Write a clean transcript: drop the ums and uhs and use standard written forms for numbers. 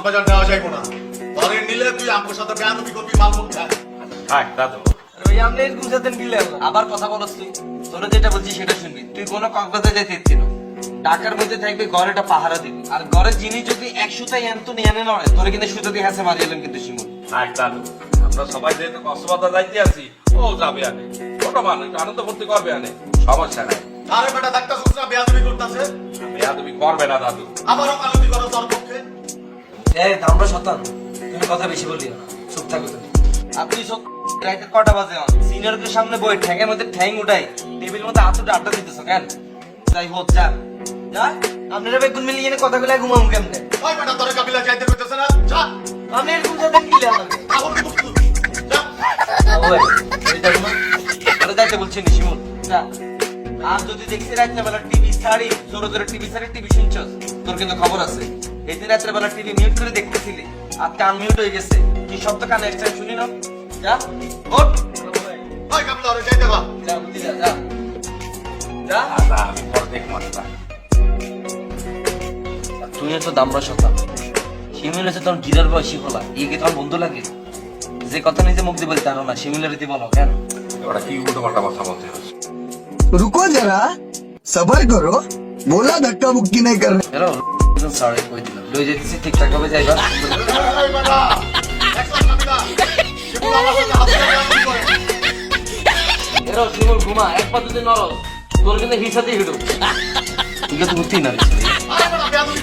বাজার দেওয়া যাইবো না। ধরে নিলে তুই আমার সাথে বেয়াদবি করবি, মাল মুখ খায়। থাক দাদু। ভাই আপনি এরকম সাথে নিলে আবার কথা বলছ তুই, তোরা যেটা বলছি সেটা শুনবি। তুই কোনো কক্সবাজার যাইতে ইচ্ছি না, ঢাকার মধ্যে থাকবে, ঘরেটা পাহারা দিবি। আর ঘরের জিনিস যদি 100টাই এত নিয়ে আনে নয়, তোরে কিন্তু সুতো দিয়ে হাসে মারি এলাম কিন্তু শিমুল। থাক দাদু, আমরা সবাই যেহেতু কক্সবাজার যাইতে আছি, ও যাবে আনে, ছোট মানুষ আনন্দ করতে করবে আনে, সমস্যা নাই। আরে বেটা ডাক্তার সুসরা বেয়াদবি করতেছে, তুমি করবে না দাদু। আবারও কালতি করো তোর পক্ষে। এই দামড়া শতান, তুমি কথা বেশি বলিও না, চুপ থাকো তুমি। আপনি সব রাইতে কটা বাজে সিনিয়রদের সামনে বই ঠ্যাঙের মধ্যে ঠ্যাং উঠাই, টেবিলের মধ্যে আতুটা আড্ডা দিতেছো কেন? যাই হোক যা যা, আপনারা বেগুন মিলিয়ে এনে কথা বলে ঘুমাম কেমনে? ওই বেটা তোরে কাবিলা যাইতে কইতেছে না, যা। আপনি এরকম সাথে কিলে আমাকে আবার মুক্ত, যা। ওই এইটা ঘুমা, তোরা যাইতে বলছি নি শিমুল, যা। আর যদি দেখছি রাত্রে বেলা টিভি ছাড়ি, জোরে জোরে টিভি ছাড়ি, টিভি শুনছস, তোর কিন্তু খবর আছে। এই দিন রাত্রে বেলা টিভি মিউট করে দেখতেছিলি, আর কান মিউট হয়ে গেছে, কি শব্দ কানে এক্সট্রা শুনি না? যা ওঠ, ওই কাবিলা ওরে যাইতে বা। যা বুদ্ধি যা, যা যা। আচ্ছা, আমি পরে দেখবো না। তুই তো দামড়া শতা, শিমিল হচ্ছে তোর গিরার বয়সী হলা, এই কি তোমার বন্ধু লাগে? যে কথা নিজে মুখ দিয়ে বলতে পারো না, শিমিলের রীতি বলো কেন? ওরা কি উল্টো পাল্টা কথা বলতে হচ্ছে? रुको जरा सबर करो बोला धक्का मुक्की नहीं कर रहे হ্যালো সরি কই দিলাম, লই যেতেছি ঠিকঠাক ভাবে যাইবা। এই বেটা, দেখছো কাবিলা? শিমুল আমার সাথে হাত ধরে বেয়াদবি করে। এরো শিমুল ঘুমা, এক পা যদি নরস, তোর কিন্তু হিসাতেই হিডু। তুই তো বুঝতেই না। আরে বেটা বেয়াদবি